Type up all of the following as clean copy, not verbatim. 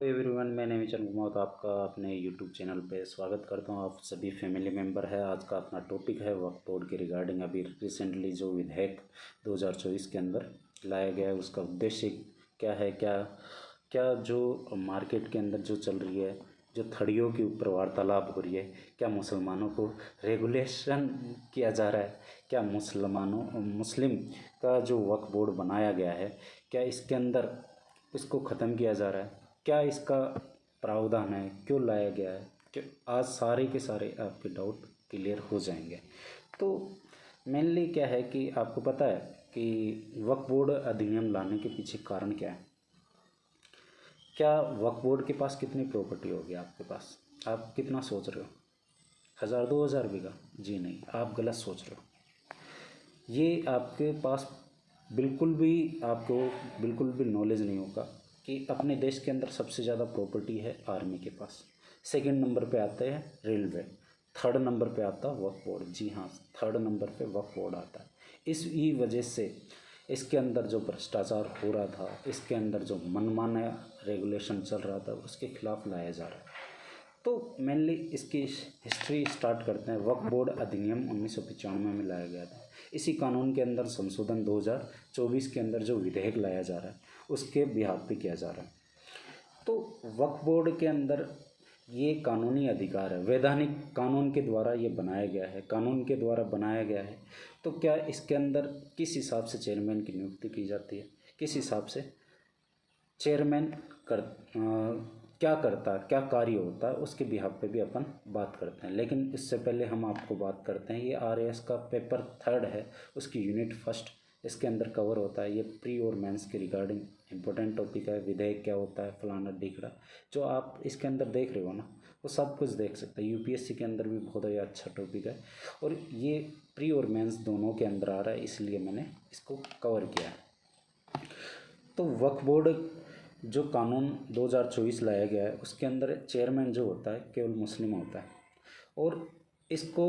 Everyone, मैं नेमिचंद कुमार आपका अपने यूट्यूब चैनल पे स्वागत करता हूँ। आप सभी फैमिली मेंबर है। आज का अपना टॉपिक है वक्फ बोर्ड के रिगार्डिंग। अभी रिसेंटली जो विधेयक 2024 के अंदर लाया गया है, उसका उद्देश्य क्या है, क्या क्या जो मार्केट के अंदर जो चल रही है, जो थड़ियों के ऊपर वार्तालाप हो रही है, क्या मुसलमानों को रेगुलेशन किया जा रहा है, क्या मुस्लिम का जो वक्फ बोर्ड बनाया गया है, क्या इसके अंदर इसको ख़त्म किया जा रहा है, क्या इसका प्रावधान है, क्यों लाया गया है, क्यों, आज सारे के सारे आपके डाउट क्लियर हो जाएंगे। तो मेनली क्या है कि आपको पता है कि वक्फ बोर्ड अधिनियम लाने के पीछे कारण क्या है। क्या वक्फ बोर्ड के पास कितनी प्रॉपर्टी होगी आपके पास? आप कितना सोच रहे हो? 1000-2000 बीघा? जी नहीं, आप गलत सोच रहे हो। ये आपके पास आपको बिल्कुल भी नॉलेज नहीं होगा कि अपने देश के अंदर सबसे ज़्यादा प्रॉपर्टी है आर्मी के पास। सेकंड नंबर पे आते हैं रेलवे। थर्ड नंबर पे आता है वक्फ बोर्ड। जी हाँ, थर्ड नंबर पे वक्फ बोर्ड आता है। इस ही वजह से इसके अंदर जो भ्रष्टाचार हो रहा था, इसके अंदर जो मनमाना रेगुलेशन चल रहा था, उसके खिलाफ लाया जा रहा है। तो मेनली इसकी हिस्ट्री स्टार्ट करते हैं। वक्फ बोर्ड अधिनियम 1995 में लाया गया था। इसी कानून के अंदर संशोधन 2024 के अंदर जो विधेयक लाया जा रहा है, उसके बिहाफ पे किया जा रहा है। तो वक्फ बोर्ड के अंदर ये कानूनी अधिकार है, वैधानिक कानून के द्वारा ये बनाया गया है, कानून के द्वारा बनाया गया है। तो क्या इसके अंदर किस हिसाब से चेयरमैन की नियुक्ति की जाती है, किस हिसाब से चेयरमैन क्या करता है, क्या कार्य होता है, उसके बिहाफ पे भी अपन बात करते हैं। लेकिन इससे पहले हम आपको बात करते हैं, ये आरएएस का पेपर थर्ड है, उसकी यूनिट फर्स्ट इसके अंदर कवर होता है। ये प्री और मेंस के रिगार्डिंग इंपॉर्टेंट टॉपिक है। विधेयक क्या होता है, फलाना ढिकड़ा, जो आप इसके अंदर देख रहे हो ना, वो सब कुछ देख सकते हैं। यूपीएससी के अंदर भी बहुत ही अच्छा टॉपिक है, और ये प्री और मेंस दोनों के अंदर आ रहा है, इसलिए मैंने इसको कवर किया है। तो वक्फ बोर्ड जो कानून 2024 लाया गया है, उसके अंदर चेयरमैन जो होता है केवल मुस्लिम होता है। और इसको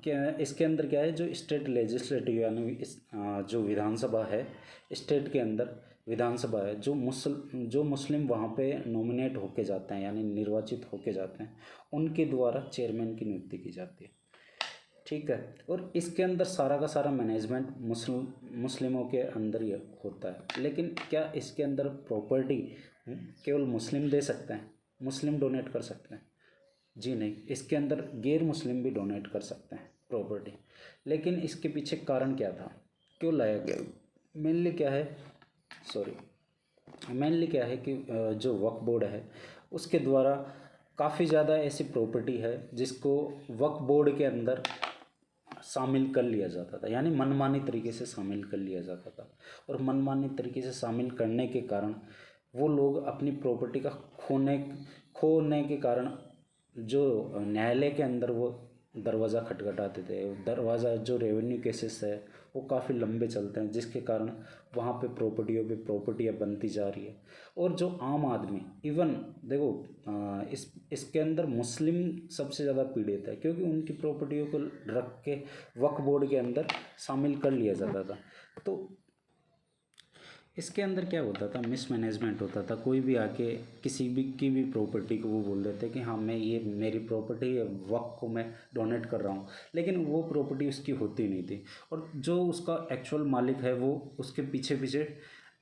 क्या इसके अंदर क्या है, जो स्टेट लेजिस्लेटिव यानी जो विधानसभा है, स्टेट के अंदर विधानसभा है, जो मुस्लिम वहाँ पे नॉमिनेट होके जाते हैं यानी निर्वाचित होके जाते हैं, उनके द्वारा चेयरमैन की नियुक्ति की जाती है। ठीक है। और इसके अंदर सारा का सारा मैनेजमेंट मुस्लिमों के अंदर ही होता है। लेकिन क्या इसके अंदर प्रॉपर्टी केवल मुस्लिम दे सकते हैं, मुस्लिम डोनेट कर सकते हैं? जी नहीं, इसके अंदर गैर मुस्लिम भी डोनेट कर सकते हैं प्रॉपर्टी। लेकिन इसके पीछे कारण क्या था, क्यों लाया गया? मेनली क्या है सॉरी मेनली क्या है कि जो वक्फ बोर्ड है, उसके द्वारा काफ़ी ज़्यादा ऐसी प्रॉपर्टी है जिसको वक्फ बोर्ड के अंदर शामिल कर लिया जाता था, यानी मनमानी तरीके से शामिल कर लिया जाता था। और मनमानी तरीके से शामिल करने के कारण वो लोग अपनी प्रॉपर्टी का खोने के कारण जो न्यायालय के अंदर वो दरवाज़ा खटखटाते थे। दरवाज़ा जो रेवेन्यू केसेस है वो काफ़ी लंबे चलते हैं, जिसके कारण वहाँ पे प्रॉपर्टियों पे प्रॉपर्टियाँ बनती जा रही है। और जो आम आदमी, इवन देखो, इसके अंदर मुस्लिम सबसे ज़्यादा पीड़ित है, क्योंकि उनकी प्रॉपर्टियों को रख के वक्फ बोर्ड के अंदर शामिल कर लिया जाता था। तो इसके अंदर क्या होता था, मिसमैनेजमेंट होता था। कोई भी आके किसी भी की भी प्रॉपर्टी को वो बोल देते कि हाँ, मैं ये मेरी प्रॉपर्टी है, वक्फ को मैं डोनेट कर रहा हूँ, लेकिन वो प्रॉपर्टी उसकी होती नहीं थी। और जो उसका एक्चुअल मालिक है वो उसके पीछे पीछे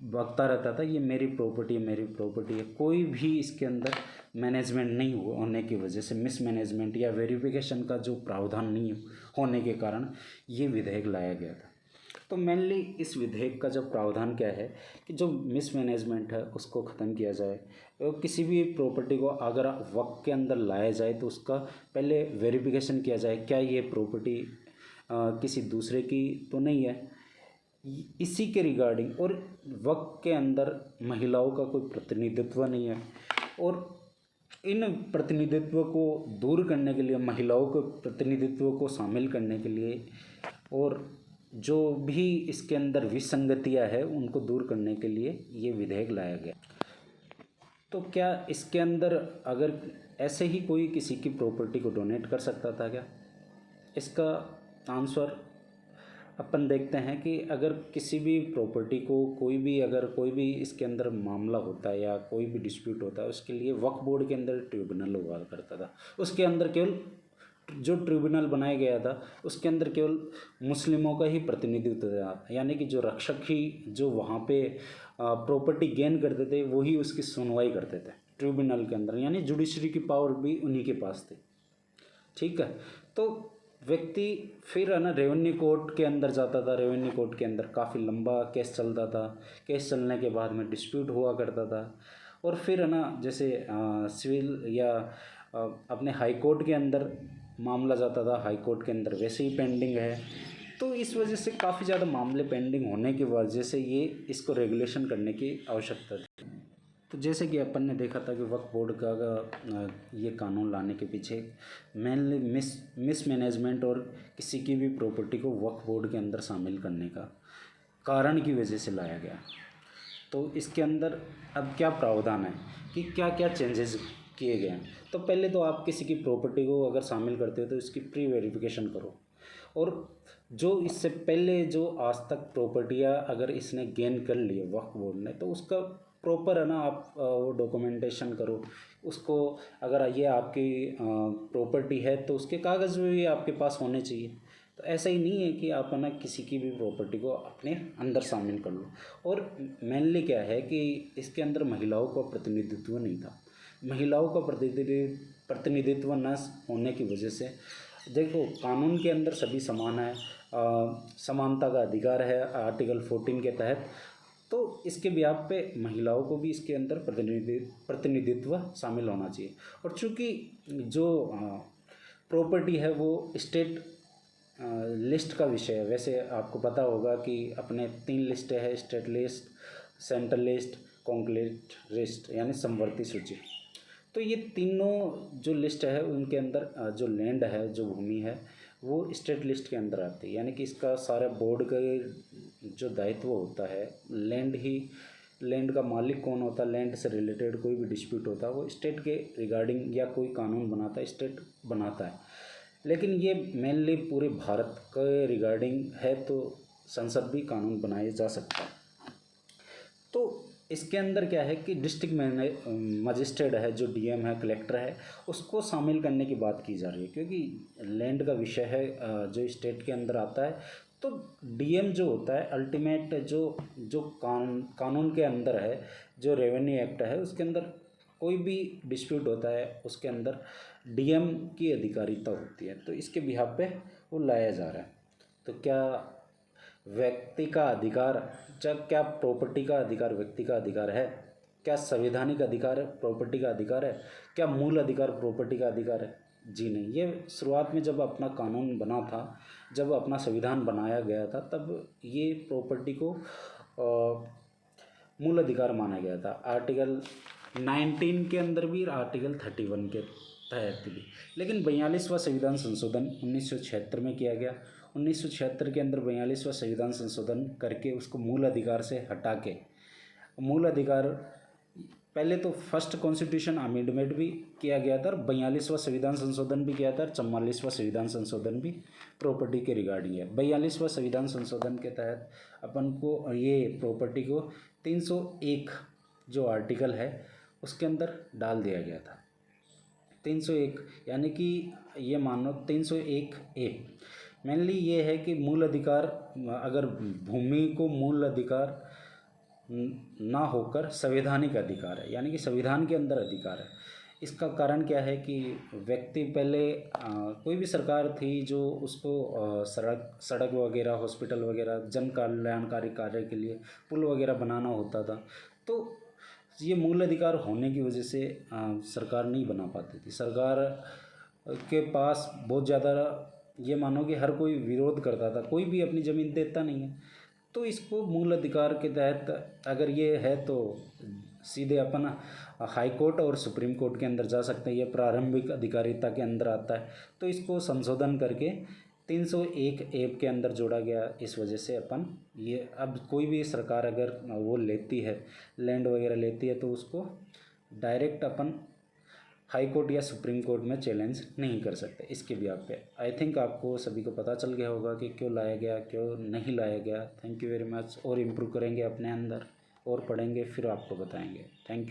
भागता रहता था, ये मेरी प्रॉपर्टी है, मेरी प्रॉपर्टी है। कोई भी इसके अंदर मैनेजमेंट नहीं होने की वजह से, मिसमैनेजमेंट या वेरिफिकेशन का जो प्रावधान नहीं होने के कारण ये विधेयक लाया गया था। तो मेनली इस विधेयक का जो प्रावधान क्या है कि जो मिसमैनेजमेंट है उसको ख़त्म किया जाए। और किसी भी प्रॉपर्टी को अगर वक्त के अंदर लाया जाए तो उसका पहले वेरिफिकेशन किया जाए, क्या ये प्रॉपर्टी किसी दूसरे की तो नहीं है। इसी के रिगार्डिंग, और वक्त के अंदर महिलाओं का कोई प्रतिनिधित्व नहीं है, और इन प्रतिनिधित्व को दूर करने के लिए, महिलाओं के प्रतिनिधित्व को शामिल करने के लिए, और जो भी इसके अंदर विसंगतियां हैं उनको दूर करने के लिए ये विधेयक लाया गया। तो क्या इसके अंदर अगर ऐसे ही कोई किसी की प्रॉपर्टी को डोनेट कर सकता था क्या? इसका आंसर अपन देखते हैं कि अगर किसी भी प्रॉपर्टी को कोई भी इसके अंदर मामला होता है या कोई भी डिस्प्यूट होता है, उसके लिए वक्फ बोर्ड के अंदर ट्रिब्यूनल हुआ करता था। उसके अंदर केवल जो ट्रिब्यूनल बनाया गया था उसके अंदर केवल मुस्लिमों का ही प्रतिनिधित्व था, यानी कि जो रक्षक ही जो वहाँ पे प्रॉपर्टी गेन करते थे वही उसकी सुनवाई करते थे ट्रिब्यूनल के अंदर, यानी जुडिशरी की पावर भी उन्हीं के पास थी। ठीक है, तो व्यक्ति फिर है ना रेवेन्यू कोर्ट के अंदर जाता था। रेवेन्यू कोर्ट के अंदर काफ़ी लंबा केस चलता था। केस चलने के बाद में डिस्प्यूट हुआ करता था, और फिर है ना जैसे सिविल या अपने हाई कोर्ट के अंदर मामला जाता था। हाई कोर्ट के अंदर वैसे ही पेंडिंग है, तो इस वजह से काफ़ी ज़्यादा मामले पेंडिंग होने की वजह से ये इसको रेगुलेशन करने की आवश्यकता थी। तो जैसे कि अपन ने देखा था कि वक्फ बोर्ड का ये कानून लाने के पीछे मेनली मिसमैनेजमेंट और किसी की भी प्रॉपर्टी को वक्फ बोर्ड के अंदर शामिल करने का कारण की वजह से लाया गया। तो इसके अंदर अब क्या प्रावधान है कि क्या क्या चेंजेस किए गए हैं। तो पहले तो आप किसी की प्रॉपर्टी को अगर शामिल करते हो तो इसकी प्री वेरिफिकेशन करो, और जो इससे पहले जो आज तक प्रॉपर्टियाँ अगर इसने गेन कर ली है वक्फ बोर्ड ने, तो उसका प्रॉपर है ना आप वो डॉक्यूमेंटेशन करो उसको। अगर ये आपकी प्रॉपर्टी है तो उसके कागज़ भी आपके पास होने चाहिए। तो ऐसा ही नहीं है कि आप है ना किसी की भी प्रॉपर्टी को अपने अंदर शामिल कर लो। और मेनली क्या है कि इसके अंदर महिलाओं का प्रतिनिधित्व नहीं था। महिलाओं का प्रतिनिधित्व न होने की वजह से, देखो कानून के अंदर सभी समान है, समानता का अधिकार है आर्टिकल 14 के तहत। तो इसके ब्याह पे महिलाओं को भी इसके अंदर प्रतिनिधित्व शामिल होना चाहिए। और चूँकि जो प्रॉपर्टी है वो स्टेट लिस्ट का विषय है। वैसे आपको पता होगा कि अपने 3 लिस्टें हैं, state list, central list, concurrent list, यानी समवर्ती सूची। तो ये तीनों जो लिस्ट है उनके अंदर जो लैंड है, जो भूमि है, वो स्टेट लिस्ट के अंदर आती है। यानी कि इसका सारा बोर्ड का जो दायित्व होता है, लैंड का मालिक कौन होता है, लैंड से रिलेटेड कोई भी डिस्प्यूट होता है वो स्टेट के रिगार्डिंग या कोई कानून बनाता है, स्टेट बनाता है। लेकिन ये मेनली पूरे भारत के रिगार्डिंग है, तो संसद भी कानून बनाए जा सकता है। तो इसके अंदर क्या है कि डिस्ट्रिक्ट मजिस्ट्रेट है, जो डीएम है, कलेक्टर है, उसको शामिल करने की बात की जा रही है, क्योंकि लैंड का विषय है जो स्टेट के अंदर आता है। तो डीएम जो होता है अल्टीमेट जो कानून के अंदर है, जो रेवेन्यू एक्ट है उसके अंदर कोई भी डिस्प्यूट होता है उसके अंदर डीएम की अधिकारिता होती है। तो इसके बिहाफ पे वो लाया जा रहा है। तो क्या व्यक्ति का अधिकार, जब क्या प्रॉपर्टी का अधिकार व्यक्ति का अधिकार है? क्या संवैधानिक अधिकार है प्रॉपर्टी का अधिकार है? क्या मूल अधिकार प्रॉपर्टी का अधिकार है? जी नहीं। ये शुरुआत में जब अपना कानून बना था, जब अपना संविधान बनाया गया था, तब ये प्रॉपर्टी को मूल अधिकार माना गया था। आर्टिकल 19 के अंदर भी, आर्टिकल 31 के तहत भी। लेकिन 42वां संविधान संशोधन 1976 में किया गया। 1976 के अंदर 42वां संविधान संशोधन करके उसको मूल अधिकार से हटा के मूल अधिकार, पहले तो फर्स्ट कॉन्स्टिट्यूशन अमेंडमेंट भी किया गया था और 42वां संविधान संशोधन भी किया था और 44वां संविधान संशोधन भी प्रॉपर्टी के रिगार्डिंग है। 42वां संविधान संशोधन के तहत अपन को ये प्रॉपर्टी को 301 जो आर्टिकल है उसके अंदर डाल दिया गया था। 301 यानी कि ये मानो 301A मेनली ये है कि मूल अधिकार, अगर भूमि को मूल अधिकार ना होकर संवैधानिक अधिकार है, यानी कि संविधान के अंदर अधिकार है। इसका कारण क्या है कि व्यक्ति पहले कोई भी सरकार थी जो उसको सड़क वगैरह, हॉस्पिटल वगैरह, जन कल्याणकारी कार्य के लिए पुल वगैरह बनाना होता था। तो ये मूल अधिकार होने की वजह से सरकार नहीं बना पाती थी। सरकार के पास बहुत ज़्यादा, ये मानो कि हर कोई विरोध करता था, कोई भी अपनी ज़मीन देता नहीं है। तो इसको मूल अधिकार के तहत अगर ये है तो सीधे अपन हाई कोर्ट और सुप्रीम कोर्ट के अंदर जा सकते हैं। ये प्रारंभिक अधिकारिता के अंदर आता है। तो इसको संशोधन करके 301A के अंदर जोड़ा गया। इस वजह से अपन ये अब कोई भी सरकार अगर वो लेती है, लैंड वगैरह लेती है, तो उसको डायरेक्ट अपन हाई कोर्ट या सुप्रीम कोर्ट में चैलेंज नहीं कर सकते इसके भी आप पे। आई थिंक आपको सभी को पता चल गया होगा कि क्यों लाया गया, क्यों नहीं लाया गया। Thank you very much. और इम्प्रूव करेंगे अपने अंदर और पढ़ेंगे, फिर आपको बताएंगे। Thank you.